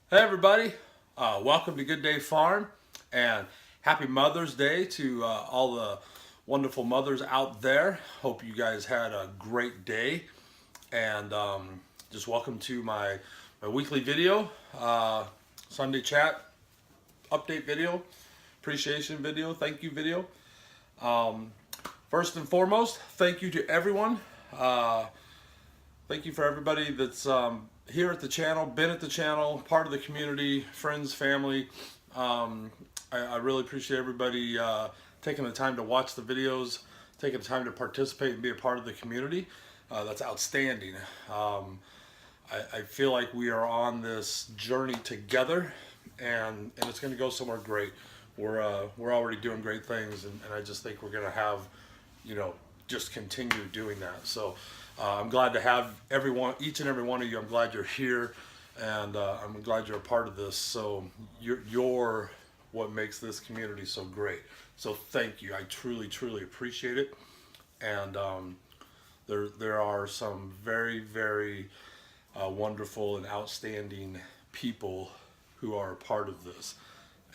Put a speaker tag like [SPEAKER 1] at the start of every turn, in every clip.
[SPEAKER 1] Hey everybody, welcome to Good Day Farm and happy Mother's Day to all the wonderful mothers out there. Hope you guys had a great day and just welcome to my weekly video, Sunday chat update video, appreciation video, thank you video. Um, First and foremost, thank you to everyone. Uh, Thank you for everybody that's here at the channel, been at the channel, part of the community, friends, family. I really appreciate everybody taking the time to watch the videos, taking the time to participate and be a part of the community. That's outstanding. I feel like we are on this journey together, and it's going to go somewhere great. We're already doing great things, and I just think we're going to have, you know, just continue doing that. So I'm glad to have everyone, each and every one of you. I'm glad you're here, and I'm glad you're a part of this. So you're what makes this community so great. So thank you. I truly appreciate it. And there are some very wonderful and outstanding people who are a part of this,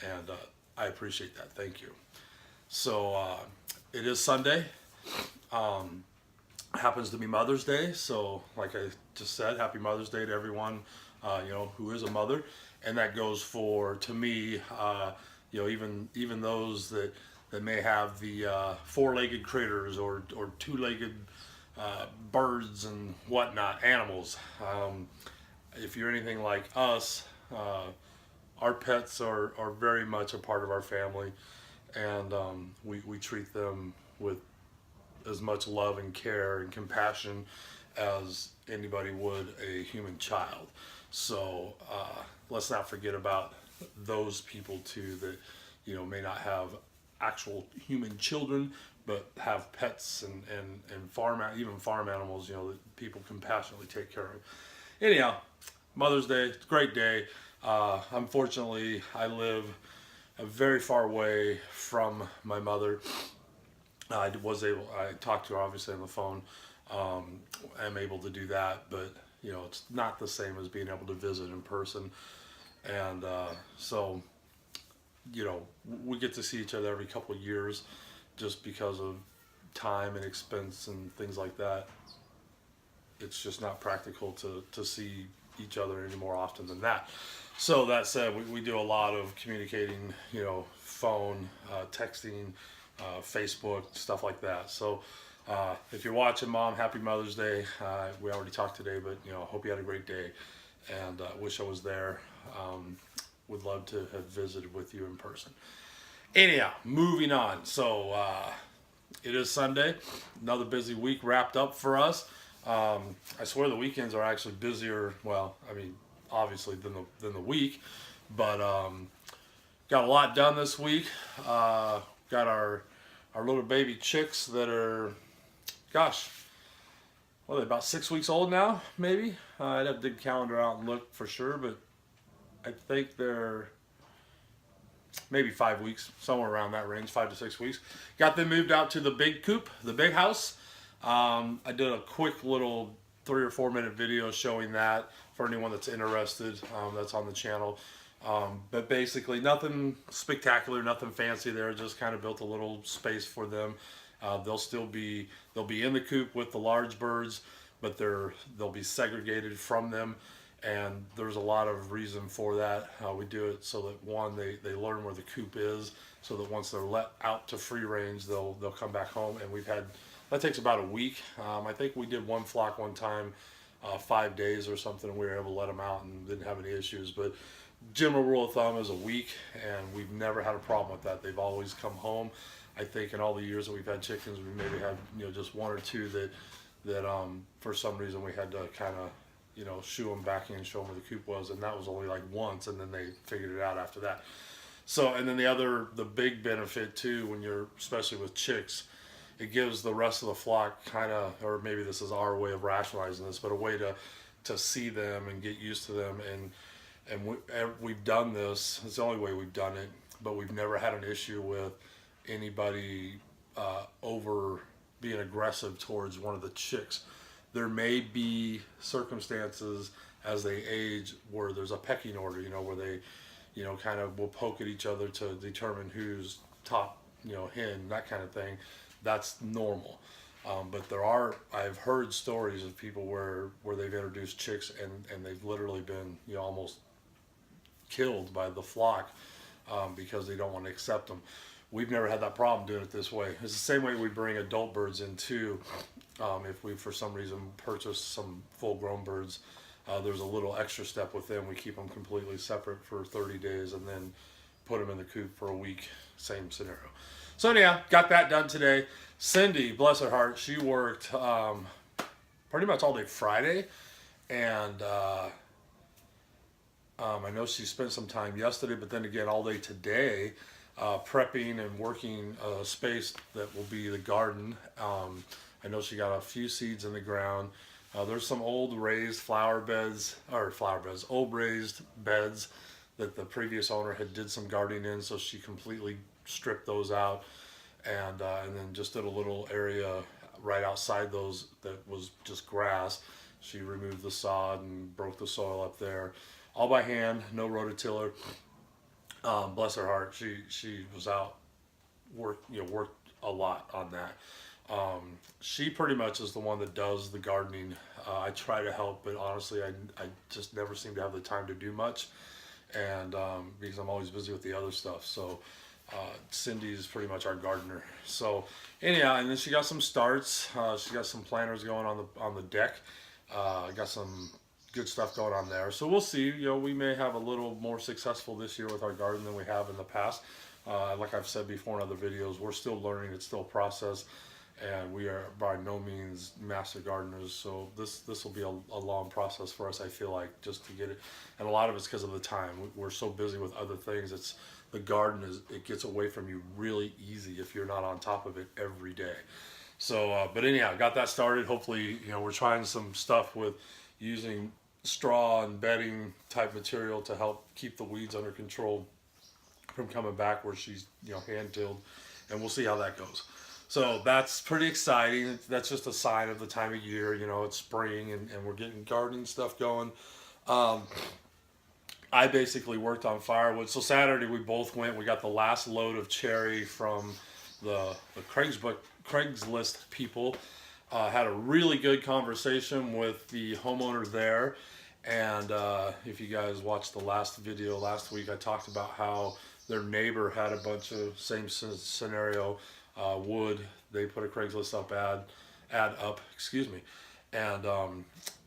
[SPEAKER 1] and I appreciate that. Thank you. So it is Sunday. Um, Happens to be Mother's Day, so like I just said, Happy Mother's Day to everyone, who is a mother, and that goes for to me, even those that may have the four-legged critters or two-legged birds and whatnot, animals. If you're anything like us, our pets are very much a part of our family, and we treat them with as much love and care and compassion as anybody would a human child. So let's not forget about those people too that may not have actual human children but have pets and even farm animals that people compassionately take care of. Anyhow, Mother's Day, it's a great day. Unfortunately, I live very far away from my mother. I talked to her obviously on the phone. I'm able to do that, but it's not the same as being able to visit in person. And so, we get to see each other every couple of years just because of time and expense and things like that. It's just not practical to see each other any more often than that. So that said, we do a lot of communicating, phone, texting, Facebook, stuff like that. So if you're watching, Mom, happy Mother's Day. We already talked today, but hope you had a great day, and wish I was there. Would love to have visited with you in person. Anyhow, moving on. So it is Sunday, another busy week wrapped up for us. I swear the weekends are actually busier. Well, I mean, obviously than the week, but got a lot done this week. Got our little baby chicks that are, gosh, what are they, about 6 weeks old now, maybe? I'd have to dig the calendar out and look for sure, but I think they're maybe 5 weeks, somewhere around that range, 5 to 6 weeks. Got them moved out to the big coop, the big house. I did a quick little 3 or 4 minute video showing that for anyone that's interested. That's on the channel. But basically nothing spectacular, nothing fancy there. Just kind of built a little space for them. They'll be in the coop with the large birds, but they'll be segregated from them. And there's a lot of reason for that. We do it so that one, they learn where the coop is, so that once they're let out to free range, they'll come back home. And that takes about a week. I think we did one flock one time, 5 days or something. We were able to let them out and didn't have any issues. But general rule of thumb is a week, and we've never had a problem with that. They've always come home. I think in all the years that we've had chickens, we maybe had just one or two that for some reason we had to kind of shoo them back in and show them where the coop was, and that was only like once, and then they figured it out after that. So, and then the big benefit too, when you're, especially with chicks, it gives the rest of the flock kind of, or maybe this is our way of rationalizing this, but a way to see them and get used to them. And we've done this. It's the only way we've done it, but we've never had an issue with anybody over being aggressive towards one of the chicks. There may be circumstances as they age, where there's a pecking order, where they, kind of will poke at each other to determine who's top, hen, that kind of thing. That's normal. But I've heard stories of people where they've introduced chicks and they've literally been, almost killed by the flock, because they don't want to accept them. We've never had that problem doing it this way. It's the same way we bring adult birds in too. If we, for some reason, purchase some full-grown birds, there's a little extra step with them. We keep them completely separate for 30 days and then put them in the coop for a week. Same scenario. So anyhow, got that done today. Cindy, bless her heart, she worked pretty much all day Friday, and I know she spent some time yesterday, but then again all day today, prepping and working a space that will be the garden. I know she got a few seeds in the ground. There's some old raised old raised beds that the previous owner had did some gardening in, so she completely stripped those out, and then just did a little area right outside those that was just grass. She removed the sod and broke the soil up there, all by hand, no rototiller. Bless her heart, she was out worked a lot on that. She pretty much is the one that does the gardening. I try to help, but honestly, I just never seem to have the time to do much, and because I'm always busy with the other stuff. So Cindy's pretty much our gardener. So anyhow, and then she got some starts. She got some planters going on the deck. Got some good stuff going on there. So we'll see. We may have a little more successful this year with our garden than we have in the past. Like I've said before in other videos, we're still learning. It's still a process, and we are by no means master gardeners. So this will be a long process for us, I feel like, just to get it. And a lot of it's because of the time. We're so busy with other things. The garden it gets away from you really easy if you're not on top of it every day. So, but anyhow, got that started. Hopefully, we're trying some stuff with using straw and bedding type material to help keep the weeds under control from coming back where she's, hand tilled, and we'll see how that goes. So that's pretty exciting. That's just a sign of the time of year, it's spring and we're getting gardening stuff going. I basically worked on firewood. So Saturday we both went. We got the last load of cherry from the Craigslist people. Had a really good conversation with the homeowner there. And if you guys watched the last video last week, I talked about how their neighbor had a bunch of same scenario wood. They put a Craigslist ad up, and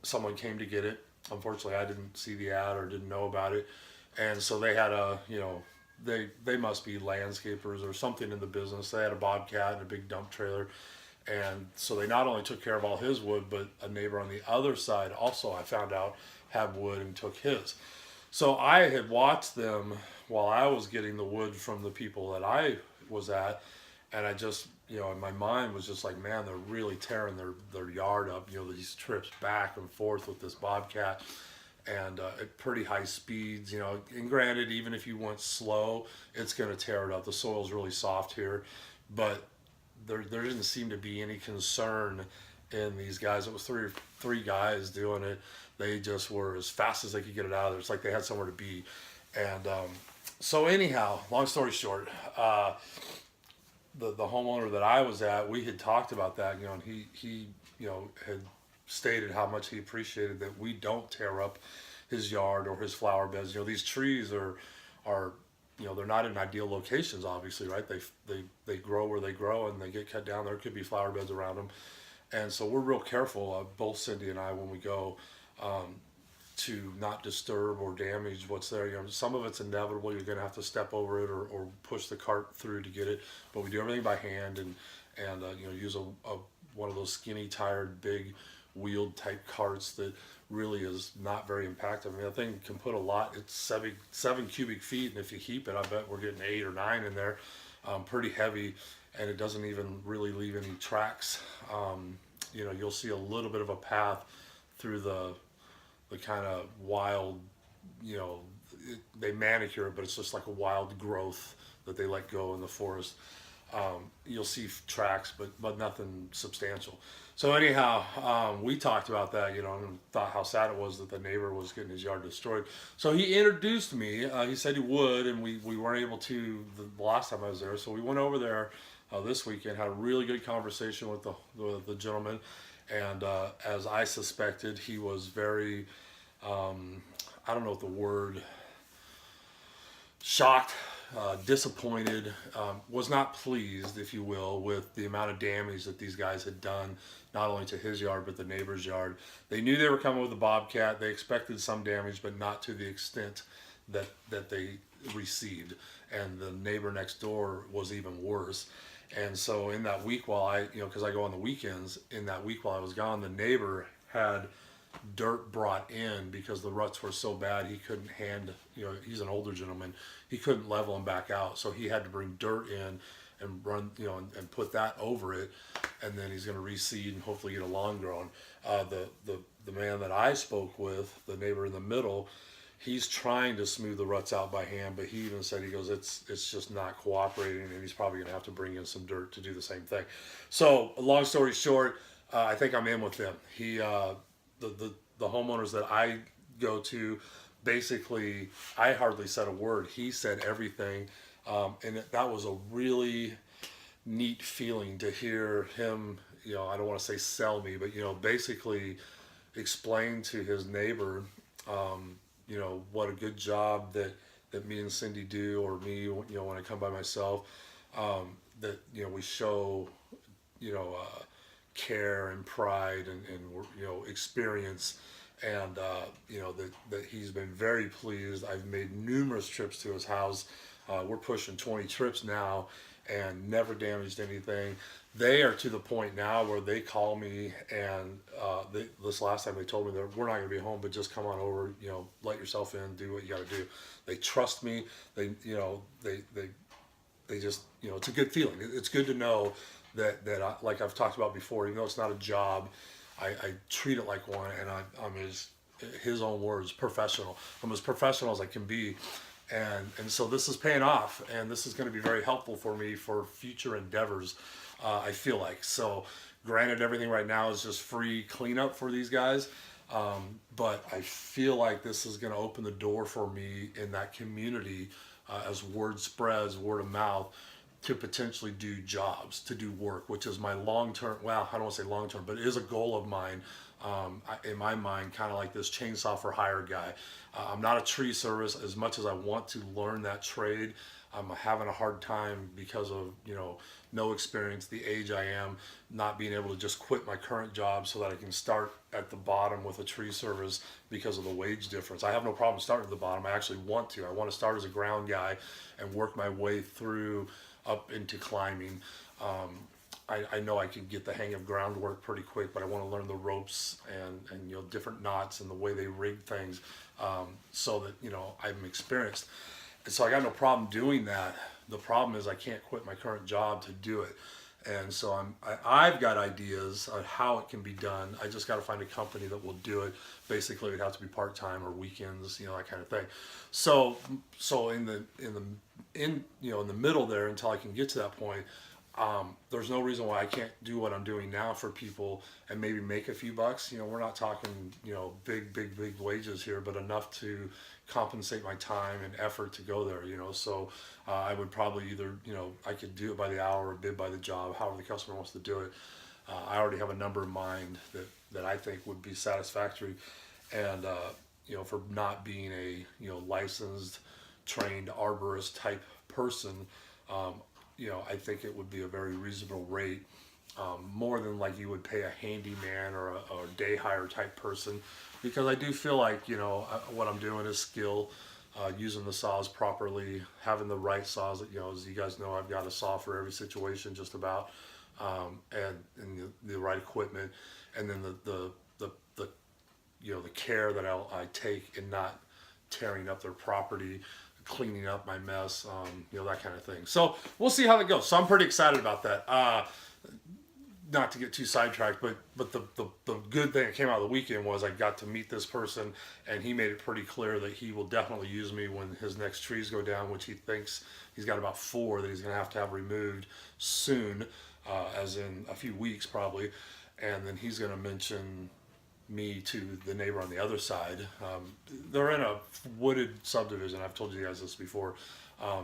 [SPEAKER 1] someone came to get it. Unfortunately, I didn't see the ad or didn't know about it, and so they had they must be landscapers or something in the business. They had a Bobcat and a big dump trailer, and so they not only took care of all his wood, but a neighbor on the other side also, I found out, had wood and took his. So I had watched them while I was getting the wood from the people that I was at, and I just, in my mind was just like, man, they're really tearing their yard up, these trips back and forth with this Bobcat, and at pretty high speeds, and granted, even if you went slow, it's going to tear it up. The soil's really soft here, but there didn't seem to be any concern in these guys. It was three guys doing it. They just were as fast as they could get it out of there. It's like they had somewhere to be. And so anyhow, long story short, the homeowner that I was at, we had talked about that, and he had stated how much he appreciated that we don't tear up his yard or his flower beds. These trees are they're not in ideal locations, obviously, right? They grow where they grow, and they get cut down. There could be flower beds around them, and so we're real careful, both Cindy and I, when we go, to not disturb or damage what's there. Some of it's inevitable. You're going to have to step over it or push the cart through to get it, but we do everything by hand and use one of those skinny tired big wheeled type carts that really is not very impactful. I mean, that thing can put a lot. It's 7 cubic feet, and if you heap it, I bet we're getting 8 or 9 in there. Pretty heavy, and it doesn't even really leave any tracks. You'll see a little bit of a path through the kind of wild, they manicure it, but it's just like a wild growth that they let go in the forest. you'll see tracks, but nothing substantial. So anyhow, we talked about that, and thought how sad it was that the neighbor was getting his yard destroyed. So he introduced me. He said he would, and we weren't able to the last time I was there. So we went over there this weekend, had a really good conversation with the gentleman, and as I suspected, he was very, I don't know what the word, shocked, disappointed, was not pleased, if you will, with the amount of damage that these guys had done, not only to his yard, but the neighbor's yard. They knew they were coming with a Bobcat. They expected some damage, but not to the extent that they received. And the neighbor next door was even worse. And so in that week while because I go on the weekends, in that week while I was gone, the neighbor had dirt brought in because the ruts were so bad he couldn't he's an older gentleman, he couldn't level them back out, so he had to bring dirt in and run, and put that over it, and then he's going to reseed and hopefully get a lawn grown. The man that I spoke with, the neighbor in the middle, he's trying to smooth the ruts out by hand, but he even said, he goes, it's just not cooperating, and he's probably going to have to bring in some dirt to do the same thing. So long story short, I think I'm in with him. The homeowners that I go to, basically, I hardly said a word. He said everything, and that was a really neat feeling to hear him. I don't want to say sell me, but basically explain to his neighbor, what a good job that me and Cindy do, or me, when I come by myself, that we show, care and pride and experience, and that he's been very pleased. I've made numerous trips to his house. We're pushing 20 trips now and never damaged anything. They are to the point now where they call me, and this last time they told me that we're not going to be home, but just come on over, let yourself in, do what you got to do. They trust me. They just, it's a good feeling. It's good to know that I, like I've talked about before, even though it's not a job, I treat it like one, and I'm his own words, professional. I'm as professional as I can be. And so this is paying off, and this is going to be very helpful for me for future endeavors, I feel like. So granted, everything right now is just free cleanup for these guys, but I feel like this is going to open the door for me in that community, as word spreads, word of mouth, to potentially do jobs, to do work, which is my long-term, well, I don't want to say long-term, but it is a goal of mine, in my mind, kind of like this chainsaw for hire guy. I'm not a tree service. As much as I want to learn that trade, I'm having a hard time because of, no experience, the age I am, not being able to just quit my current job so that I can start at the bottom with a tree service because of the wage difference. I have no problem starting at the bottom. I actually want to. I want to start as a ground guy and work my way through up into climbing. I know I can get the hang of groundwork pretty quick, but I want to learn the ropes and different knots and the way they rig things, so that I'm experienced. And so I got no problem doing that. The problem is I can't quit my current job to do it. And so I've got ideas on how it can be done. I just got to find a company that will do it. Basically, it'd have to be part-time or weekends, that kind of thing. So in the middle there, until I can get to that point, there's no reason why I can't do what I'm doing now for people and maybe make a few bucks. We're not talking, big wages here, but enough to compensate my time and effort to go there, So I would probably either, I could do it by the hour or bid by the job, however the customer wants to do it. I already have a number in mind that I think would be satisfactory. And, for not being a, licensed, trained arborist type person, I think it would be a very reasonable rate, more than like you would pay a handyman or a day hire type person, because I do feel like, what I'm doing is skill, using the saws properly, having the right saws. As you guys know, I've got a saw for every situation just about, and the right equipment, and then the care that I take in not tearing up their property, cleaning up my mess, that kind of thing. So we'll see how that goes. So I'm pretty excited about that. not to get too sidetracked, but the good thing that came out of the weekend was I got to meet this person, and he made it pretty clear that he will definitely use me when his next trees go down, which he thinks he's got about 4 that he's going to have removed soon, as in a few weeks probably, and then he's going to mention me to the neighbor on the other side. They're in a wooded subdivision. I've told you guys this before.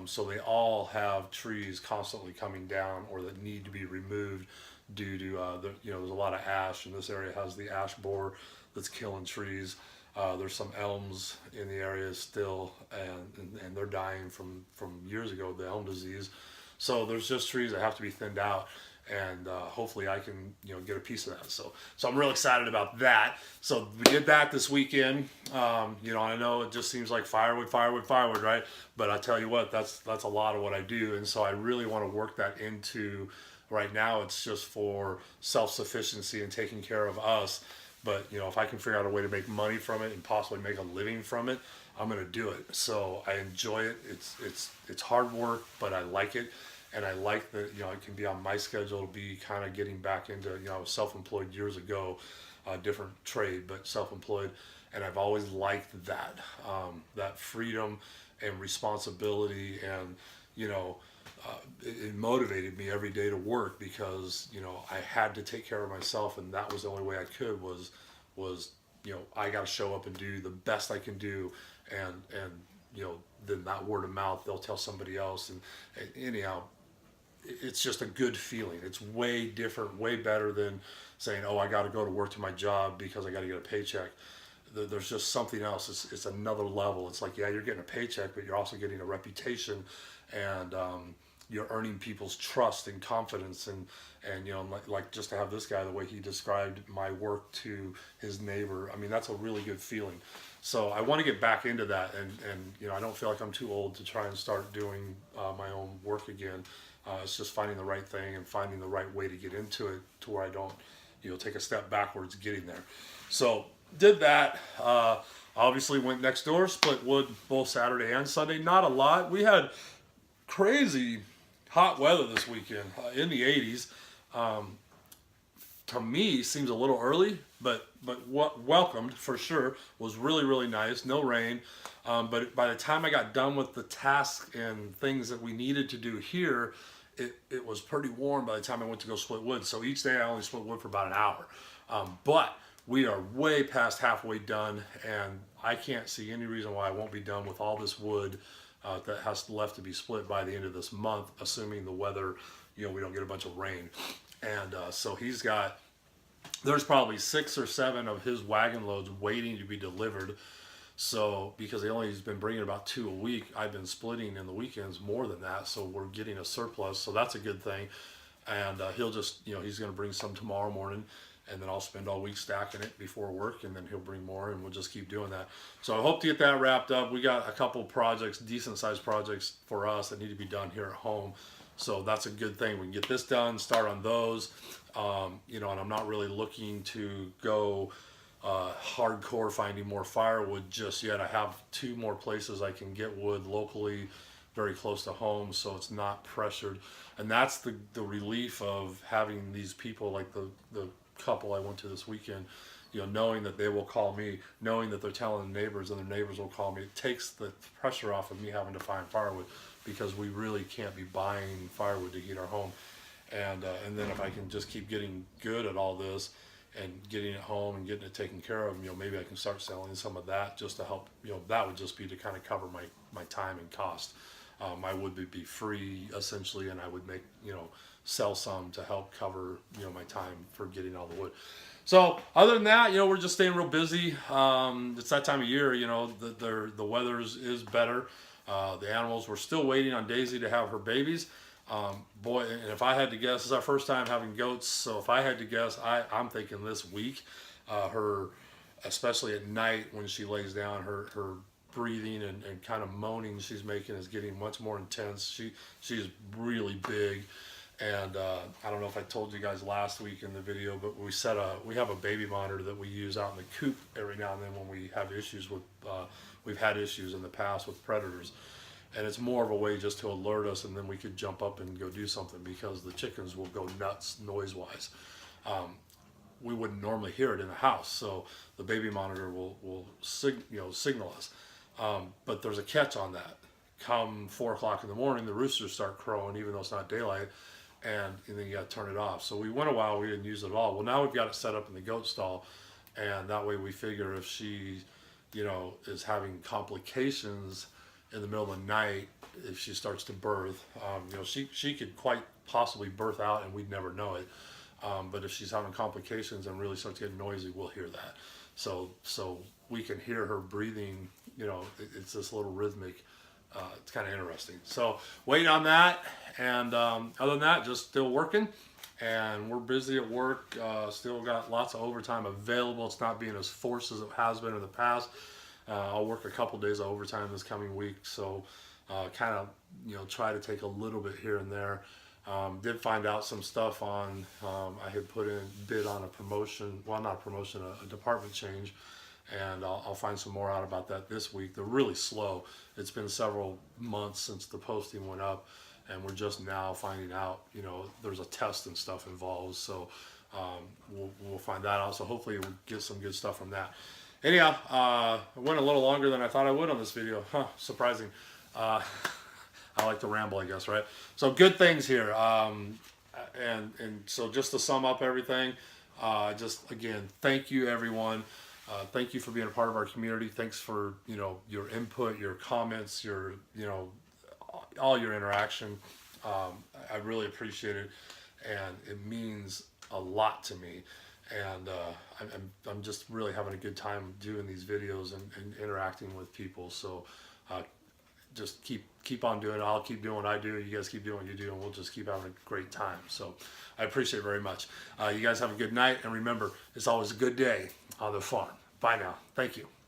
[SPEAKER 1] So they all have trees constantly coming down or that need to be removed due to there's a lot of ash, and this area has the ash borer that's killing trees. There's some elms in the area still, and they're dying from years ago, the elm disease. So there's just trees that have to be thinned out, and hopefully I can get a piece of that. So I'm real excited about that. So we did that this weekend. I know it just seems like firewood, right? But I tell you what, that's a lot of what I do, and so I really want to work that into. Right now, it's just for self-sufficiency and taking care of us. But if I can figure out a way to make money from it and possibly make a living from it, I'm going to do it. So I enjoy it. It's hard work, but I like it. And I like that, it can be on my schedule to be kind of getting back into, I was self-employed years ago, different trade, but self-employed. And I've always liked that, that freedom and responsibility. And, it motivated me every day to work because, I had to take care of myself. And that was the only way I could was, I got to show up and do the best I can do. And then that word of mouth, they'll tell somebody else. And anyhow, it's just a good feeling. It's way different, way better than saying, oh, I got to go to work to my job because I got to get a paycheck. There's just something else. It's another level. It's like, yeah, you're getting a paycheck, but you're also getting a reputation, and you're earning people's trust and confidence. And like just to have this guy, the way he described my work to his neighbor, I mean, that's a really good feeling. So I want to get back into that, and I don't feel like I'm too old to try and start doing my own work again. It's just finding the right thing and finding the right way to get into it to where I don't, take a step backwards getting there. So did that. Obviously went next door, split wood both Saturday and Sunday. Not a lot. We had crazy hot weather this weekend, in the 80s. To me, seems a little early, but what welcomed for sure. Was really, really nice. No rain. But by the time I got done with the tasks and things that we needed to do here, it was pretty warm by the time I went to go split wood. So each day I only split wood for about an hour. But we are way past halfway done, and I can't see any reason why I won't be done with all this wood that has left to be split by the end of this month, assuming the weather, we don't get a bunch of rain. And so there's probably 6 or 7 of his wagon loads waiting to be delivered. So because he's been bringing about 2 a week, I've been splitting in the weekends more than that. So we're getting a surplus. So that's a good thing. And he'll just, he's going to bring some tomorrow morning, and then I'll spend all week stacking it before work, and then he'll bring more, and we'll just keep doing that. So I hope to get that wrapped up. We got a couple projects, decent sized projects for us that need to be done here at home. So that's a good thing. We can get this done, start on those, and I'm not really looking to go hardcore finding more firewood just yet. I have 2 more places I can get wood locally, very close to home, so it's not pressured. And that's the relief of having these people like the couple I went to this weekend, knowing that they will call me, knowing that they're telling the neighbors and their neighbors will call me. It takes the pressure off of me having to find firewood, because we really can't be buying firewood to heat our home. And then if I can just keep getting good at all this and getting it home and getting it taken care of, maybe I can start selling some of that just to help. That would just be to kind of cover my time and cost. My wood would be free essentially, and I would make, sell some to help cover, my time for getting all the wood. So other than that, we're just staying real busy. It's that time of year, the weather is better. The animals, we're still waiting on Daisy to have her babies. Boy, and if I had to guess, this is our first time having goats, so if I had to guess, I'm thinking this week. Her, especially at night when she lays down, her breathing and kind of moaning she's making is getting much more intense. She's really big, and I don't know if I told you guys last week in the video, but we have a baby monitor that we use out in the coop every now and then when we have issues with we've had issues in the past with predators. And it's more of a way just to alert us, and then we could jump up and go do something, because the chickens will go nuts noise-wise. we wouldn't normally hear it in the house. So the baby monitor will signal us. But there's a catch on that. Come 4 o'clock in the morning, the roosters start crowing, even though it's not daylight, and then you got to turn it off. So we went a while, we didn't use it at all. Well, now we've got it set up in the goat stall, and that way we figure if she, is having complications in the middle of the night, if she starts to birth, she could quite possibly birth out, and we'd never know it. But if she's having complications and really starts getting noisy, we'll hear that. So we can hear her breathing. It's this little rhythmic. It's kind of interesting. So waiting on that, and other than that, just still working, and we're busy at work. Still got lots of overtime available. It's not being as forced as it has been in the past. I'll work a couple days of overtime this coming week, so kind of try to take a little bit here and there. Did find out some stuff on. I had put in bid on a promotion. Well, not a promotion, a department change. And I'll find some more out about that this week. They're really slow. It's been several months since the posting went up, and we're just now finding out, there's a test and stuff involved. So we'll find that out. So hopefully we'll get some good stuff from that. Anyhow, I went a little longer than I thought I would on this video. Surprising. I like to ramble, I guess, right? So good things here. And so just to sum up everything, just again, thank you, everyone. Thank you for being a part of our community. Thanks for your input, your comments, your all your interaction. I really appreciate it, and it means a lot to me. And I'm just really having a good time doing these videos and interacting with people. So just keep on doing it. I'll keep doing what I do. You guys keep doing what you do, and we'll just keep having a great time. So I appreciate it very much. You guys have a good night, and remember, it's always a good day on the farm. Bye now. Thank you.